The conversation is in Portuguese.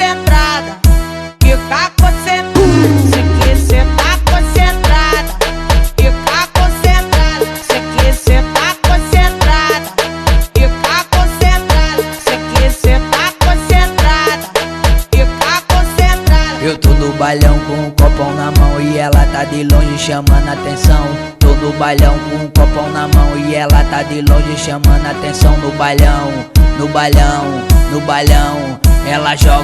concentrada, fica concentrada. Cê que cê tá concentrada, fica concentrada. Cê que cê tá concentrada, fica concentrada. Cê que cê tá concentrada, fica concentrada. Eu tô no bailão com um copão na mão e ela tá de longe chamando atenção. Tô no bailão com um copão na mão e ela tá de longe chamando atenção. No bailão, no bailão, no bailão, ela joga